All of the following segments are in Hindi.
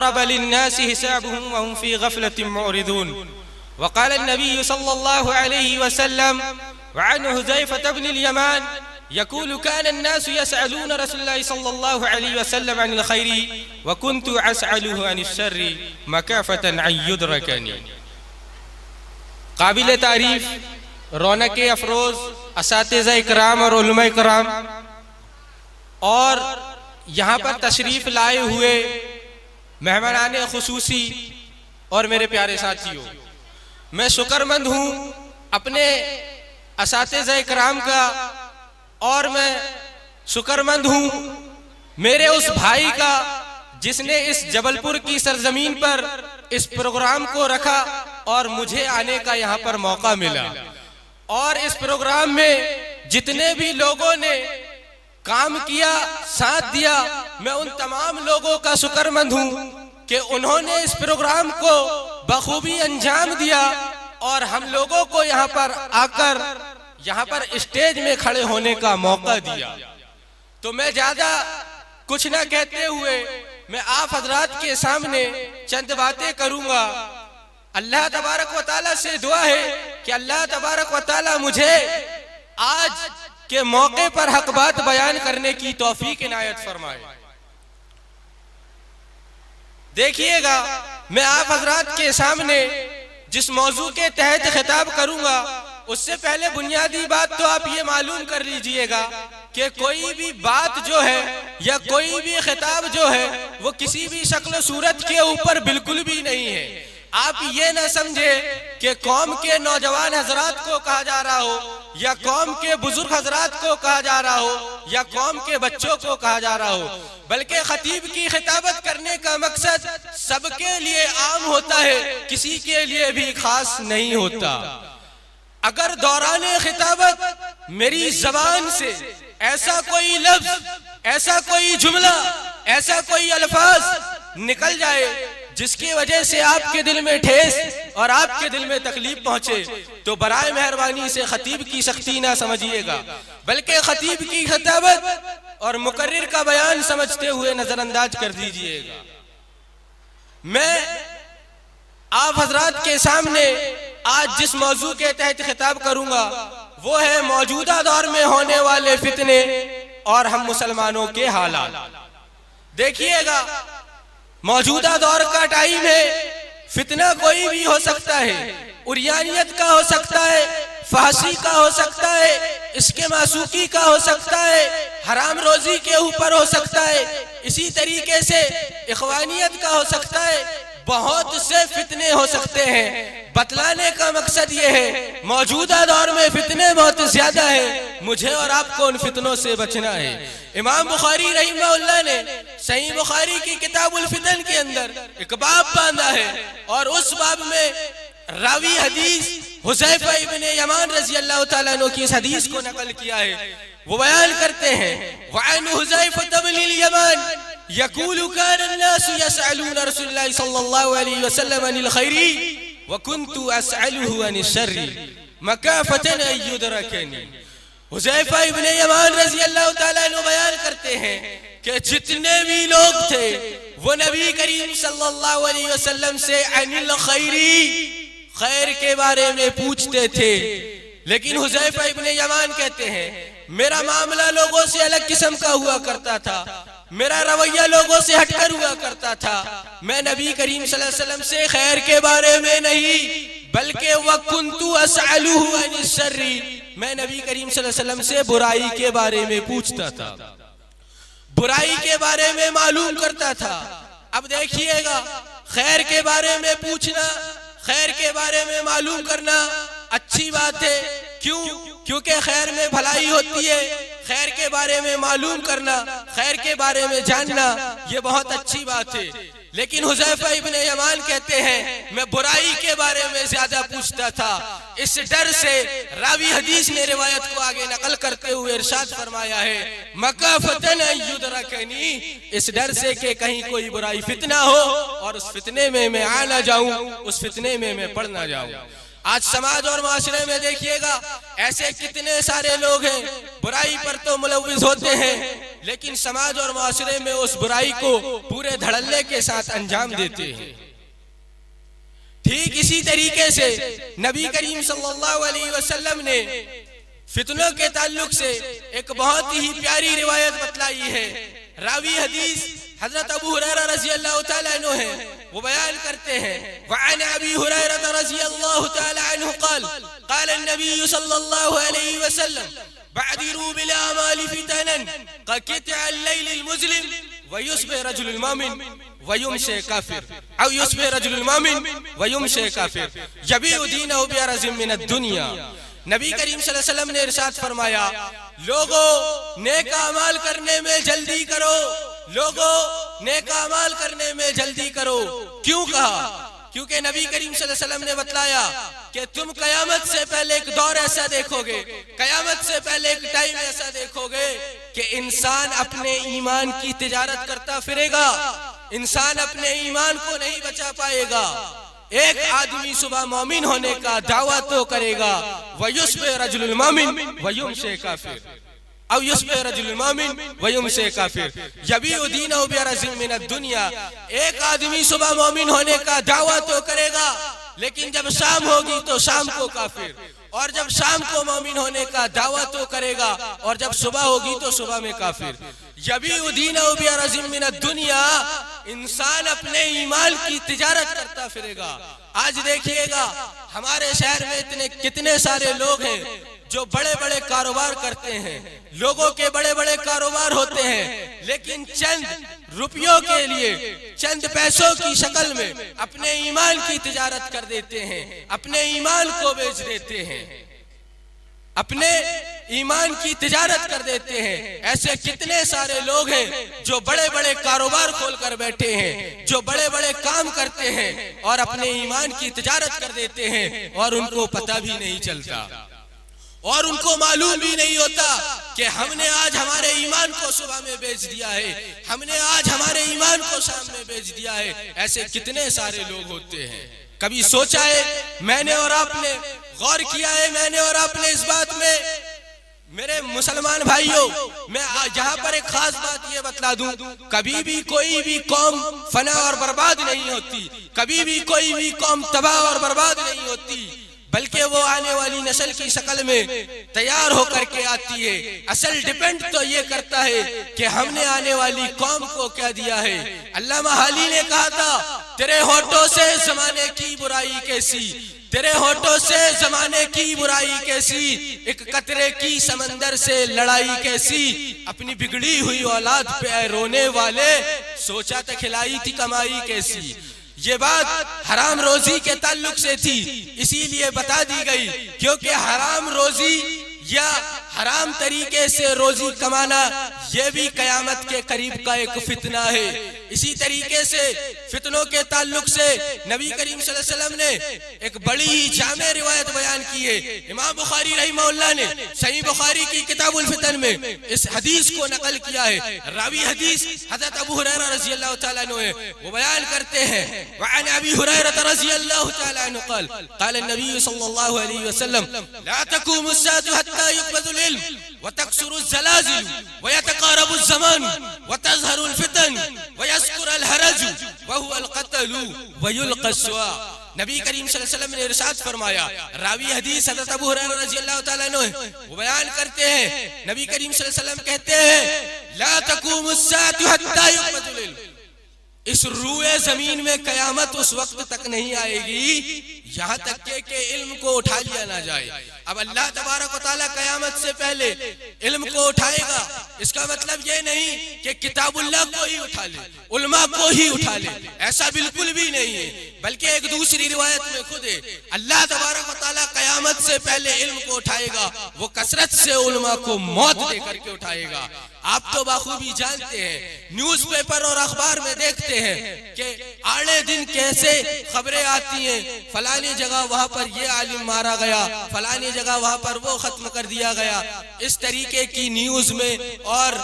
लिन्नासि हिसाबुहुम व हुम फी गफलतिन मुअरिदून। वक़ाल अन्नबी सल्लल्लाहु अलैहि वसल्लम वअन हुज़ैफ़ा इब्न अल-यमान यक़ूलु कान अन्नासु यसअलून रसूलल्लाह सल्लल्लाहु अलैहि वसल्लम अनिल खैरि व कुन्तु असअलुहु अनिश शर्रि मकाफ़तन अन युद्रकनी। काबिल तारीफ रौनक अफरोज असातिज़ा इकराम और उलमा इकराम और यहाँ पर तशरीफ लाए हुए मेहमानाने खुसूसी और मेरे प्यारे साथियों, मैं शुक्रमंद हूँ अपने असातिज़ा इकराम का और मैं शुक्रमंद हूँ मेरे उस भाई का जिसने इस जबलपुर की सरजमीन पर इस प्रोग्राम को रखा और मुझे आने का यहाँ पर मौका मिला। और इस प्रोग्राम में जितने भी लोगों ने काम किया, साथ दिया, मैं उन तमाम लोगों का शुक्रमंद हूँ कि उन्होंने इस प्रोग्राम को बखूबी अंजाम दिया और हम लोगों को यहाँ पर आकर यहाँ पर स्टेज में खड़े होने का मौका दिया। तो मैं ज्यादा कुछ ना कहते हुए मैं आप हजरात के सामने चंद बातें करूंगा। अल्लाह तबारक व तआला से दुआ है कि अल्लाह तबारक व तआला मुझे आज के मौके पर हक बात बयान करने की तौफीक इनायत फरमाए। देखिएगा, मैं आप हजरात के सामने जिस मौजू के तहत खिताब करूंगा उससे पहले बुनियादी बात तो आप ये मालूम कर लीजिएगा कि कोई भी बात जो है या कोई भी खिताब जो है वो किसी भी शक्ल सूरत के ऊपर बिल्कुल भी नहीं है। आप ये ना समझे कि कौम के नौजवान हजरात को कहा जा रहा हो या कौम के बुजुर्ग हजरात को कहा जा रहा हो या कौम के बच्चों को कहा जा रहा हो, बल्कि खतीब की खिताबत करने का मकसद सबके लिए आम होता है, किसी के लिए भी खास नहीं होता। अगर दौराने खिताबत मेरी जबान से ऐसा कोई लफ्ज, ऐसा कोई जुमला, ऐसा कोई अल्फाज निकल जाए जिसकी वजह से आपके दिल में ठेस और आपके दिल में तकलीफ पहुंचे, तो बराए मेहरबानी से खतीब की सख्ती ना समझिएगा, बल्कि खतीब की खिताबत और मुकर्रिर का बयान समझते हुए नजरअंदाज कर दीजिएगा। मैं आप हजरात के सामने आज जिस मौजू के तहत खिताब करूंगा वो है मौजूदा दौर में होने वाले फितने और हम मुसलमानों के हालात। देखिएगा, मौजूदा दौर का टाइम है, फितना कोई भी हो सकता है, उरियानियत का हो सकता है, फांसी का हो सकता है, इसके मासूकी का हो सकता है, हराम रोजी के ऊपर हो सकता है, इसी तरीके से इखवानियत का हो सकता है, बहुत से फितने हो सकते हैं। बतलाने का मकसद ये है मौजूदा दौर में फितने बहुत ज्यादा है, मुझे और आपको उन फितनों से बचना है। इमाम बुखारी रहिमहुल्लाह ने सही बुखारी की किताबुल फितन के अंदर एक बाब बांधा है और उस बाब में रावी हदीस हुज़ैफा इब्न यमान रज़ी अल्लाह तआला अन्हु की इस हदीस को नकल किया है। वो बयान करते हैं, वअन हुज़ैफा इब्न यमान यक़ूलु कान अन्नासु यसअलून रसूलल्लाह सल्लल्लाहु अलैहि वसल्लम अनिल खैरि व कुन्तु असअलुहु अनिश शर्रि मकाफ़तन अन युद्रकनी। हुज़ैफा इब्न यमान रज़ी अल्लाह तआला अन्हु बयान करते हैं कि जितने भी लोग थे वो नबी करीम सल्लल्लाहु अलैहि वसल्लम से अनिल खैरि, खैर के बारे में पूछते थे, लेकिन हुज़ैफा इब्न यमान कहते हैं मेरा मामला लोगों से अलग किस्म का हुआ करता था, मेरा रवैया लोगों से हटकर हुआ करता था। मैं नबी करीम सल्लल्लाहु अलैहि वसल्लम से खैर के बारे में नहीं बल्कि वकुन्तु असअलुहु अनिश शर्रि, मैं नबी करीम सल्लल्लाहु अलैहि वसल्लम से बुराई के बारे में पूछता था, बुराई के बारे में मालूम करता था। अब देखिएगा, खैर के बारे में पूछना, खैर के बारे में मालूम करना अच्छी बात है। क्यों? क्योंकि खैर में भलाई होती है। खैर के बारे में मालूम करना, खैर के बारे में जानना, ये बहुत अच्छी बात है। लेकिन हुज़ैफा इब्न यमान कहते हैं मैं बुराई के बारे में ज्यादा पूछता था। इस डर से रावी हदीस ने रिवायत को आगे नकल करते हुए इरशाद फरमाया है मकाफ़तन अन युद्रकनी, इस डर से कि कहीं कोई बुराई फितना हो और उस फितने में मैं आ ना जाऊं, उस फितने में मैं पड़ ना जाऊं। आज समाज और माशरे में देखिएगा ऐसे कितने सारे लोग हैं, बुराई पर तो मुलव्विस होते हैं, लेकिन समाज और माशरे में उस बुराई को पूरे धड़ल्ले के साथ अंजाम देते हैं। ठीक इसी तरीके से नबी करीम सल्लल्लाहु अलैहि वसल्लम ने फितनों के ताल्लुक से एक बहुत ही प्यारी रिवायत बतलाई है। रावी हदीस हजरत अबू हुरैरा रज़ियल्लाहु तआला अन्हु है, वो बयान करते हैं, वअन अबी हुरैरा रज़ियल्लाहु तआला अन्हु क़ाल क़ाल नबी सल्लल्लाहु अलैहि वसल्लम बअदिरू बिल आमाल फितनन कक़ित्अ अल-लैल मुज़लिम व युस्बिह रजुल मुमिन व युमशी काफिर औ युस्बिह रजुल मुमिन व युमशी काफिर यबीउ दीनहु बिअरज़िम मिन दुनिया। नबी करीम सल्लल्लाहु अलैहि वसल्लम ने इरशाद फरमाया, लोगों नेक अमाल करने में जल्दी करो, लोगों नेक अमाल करने में जल्दी करो। क्यों कहा? क्योंकि नबी करीम सल्लल्लाहु अलैहि वसल्लम ने बतलाया कि तुम कयामत से पहले एक दौर ऐसा देखोगे, कयामत से पहले एक टाइम ऐसा देखोगे कि इंसान अपने ईमान की तिजारत करता फिरेगा, इंसान अपने ईमान को नहीं बचा पाएगा। एक आदमी सुबह मोमिन होने का दावा तो करेगा, वयुस्बिह रजुल मोमिन वयुमशी काफिर औ युस्बिह रजुल मोमिन वयुमशी काफिर यबीउ दीनहु बिअरज़िम मिन दुनिया। एक आदमी सुबह मोमिन होने का दावा तो करेगा, लेकिन जब शाम होगी तो शाम को काफिर, और जब शाम को मोमिन होने का दावा तो करेगा, और जब सुबह होगी तो सुबह में काफिर। यबीउ दीनहु बिअरज़िम मिन दुनिया, इंसान अपने ईमान की तिजारत करता फिरेगा। आज देखिएगा हमारे शहर में इतने कितने सारे लोग हैं जो बड़े बड़े कारोबार करते हैं, लोगों के बड़े बड़े कारोबार होते हैं, लेकिन चंद रुपयों के लिए, चंद पैसों की शक्ल में अपने ईमान की तिजारत कर देते हैं, अपने ईमान को बेच देते हैं, अपने ईमान की तिजारत कर देते हैं। ऐसे कितने सारे लोग हैं जो बड़े बड़े कारोबार खोलकर बैठे हैं, जो बड़े बड़े काम करते हैं और अपने ईमान की तिजारत कर देते हैं, और उनको पता भी नहीं चलता, और उनको मालूम भी नहीं होता कि हमने आज हमारे ईमान को सुबह में बेच दिया है, हमने आज हमारे ईमान को शाम में बेच दिया है। ऐसे कितने सारे लोग होते हैं। कभी सोचा है मैंने और आपने, गौर किया है मैंने और आपने इस बात में? मेरे मुसलमान भाइयों, मैं यहाँ पर एक खास बात ये बतला दूं, कभी भी कोई भी कौम फना और बर्बाद नहीं होती, कभी भी कोई भी कौम तबाह और बर्बाद नहीं होती, बल्कि वो आने वाली नस्ल की शक्ल में तैयार होकर के आती है। असल डिपेंड तो ये करता है कि हमने आने वाली कौम को क्या दिया है। अल्लामा हाली ने कहा था, तेरे होठों से जमाने की बुराई कैसी, तेरे होठों से जमाने की बुराई कैसी, एक कतरे की समंदर से लड़ाई कैसी, अपनी बिगड़ी हुई औलाद पे रोने वाले, सोचा तो खिलाई थी कमाई कैसी। ये बात हराम रोजी के ताल्लुक से थी, इसीलिए बता दी गई, क्योंकि हराम रोजी या हराम तरीके से रोजी कमाना ये भी कयामत के करीब का एक फितना है। इसी तरीके से फितनों के ताल्लुक से नबी करीम सल्लल्लाहु अलैहि वसल्लम ने एक बड़ी ही जामे रिवायत बयान की है। इमाम बुखारी रहमहुल्लाह ने सही बुखारी की किताबुल फितन में इस हदीस को नकल किया है। रावी हदीस हज़रत अबू हुरैरा रज़ियल्लाहु तआला अन्हु है, वो बयान करते हैं, वअन अबी हुरैरा रज़ियल्लाहु तआला अन्हु क़ाल क़ाल नबी सल्लल्लाहु अलैहि वसल्लम ला तक़ूमु अस्साअतु हत्ता युक़बज़ुल इल्म व तक्सुरुज़ ज़लाज़िल व यतक़ारबुज़ ज़मान व तज़हरुल फितन व यस्कुरुल हरज व हुवल क़त्लु व युल्क़स सुआ। नबी करीम सल्लल्लाहु अलैहि वसल्लम ने इरशाद फरमाया, रावी हदीस हज़रत अबू हुरैरा रज़ियल्लाहु तआला अन्हु वो बयान करते हैं, नबी करीम सल्लल्लाहु अलैहि वसल्लम कहते हैं, ला तक़ूमु अस्साअतु हत्ता युक़बज़ुल इल्म, इस रूए जमीन में कयामत उस वक्त तक नहीं आएगी यहाँ तक के इल्म को उठा लिया ना जाए। अब अल्लाह तबारक व तआला कयामत से पहले इल्म को उठाएगा, इसका मतलब ये नहीं कि किताबुल्लाह को ही उठा ले, उलमा को ही उठा ले, ऐसा बिल्कुल भी नहीं है। बल्कि एक दूसरी रिवायत में खुद है, अल्लाह तबारक व तआला कयामत से पहले इल्म को उठाएगा, वो कसरत से उलमा को मौत दे करके उठाएगा। आप तो बाखूबी जानते हैं, न्यूज़पेपर और अखबार में देखते हैं कि आड़े दिन कैसे खबरें आती हैं, फलानी जगह वहां पर ये आलिम मारा गया, फलानी जगह वहां पर वो खत्म कर दिया गया। इस तरीके की न्यूज में और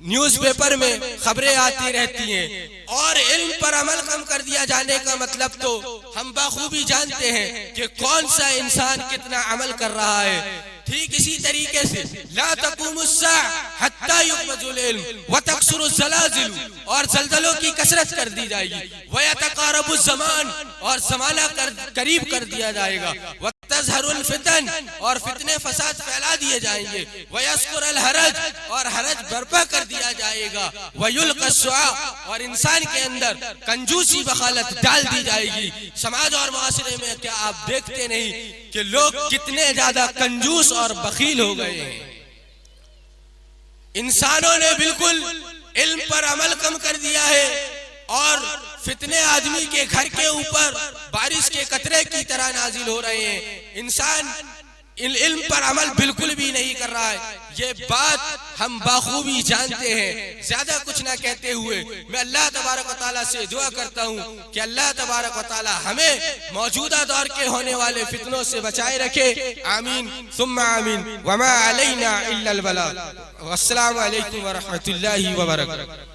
न्यूज़पेपर में खबरें आती रहती हैं और इल्म पर अमल कम कर दिया जाने का मतलब तो हम बखूबी जानते हैं कि कौन सा इंसान कितना अमल कर रहा है। ठीक इसी तरीके से ला तक़ूमुस्सा हत्ता युक़बज़ुल इल्म व तकसुरुज़ ज़लाज़िल, और जल्जलों की कसरत कर दी जाएगी। व यतक़ारबुज़ ज़मान, और ज़माना करीब कर दिया जाएगा। व तज़हरुल फितन, और फितने फसाद फैला दिए जाएंगे। व यस्कुरुल हरज, और हरज बर्पा कर दिया जाएगा। व युल्क़स शुआ, और इंसान के अंदर कंजूसी बखालत डाल दी जाएगी। समाज और माशरे में क्या आप देखते नहीं कि लोग कितने ज्यादा कंजूस और बखील हो गए हैं। इंसानों ने बिल्कुल इल्म पर अमल कम कर दिया है और फितने आदमी के घर के ऊपर बारिश के कतरे की तरह नाजिल हो रहे हैं। इंसान इल्म पर अमल बिल्कुल भी नहीं कर रहा है। ये बात हम बाखूबी जानते हैं। ज्यादा कुछ ना कहते हुए मैं अल्लाह तबारक व तआला से दुआ करता हूँ कि अल्लाह तबारक व तआला हमें मौजूदा दौर के होने वाले फितनों से बचाए रखे। आमीन सुम्मा आमीन। वमा अलैना इल्लल बलाग। अस्सलामु अलैकुम व रहमतुल्लाहि व बरकातुहू।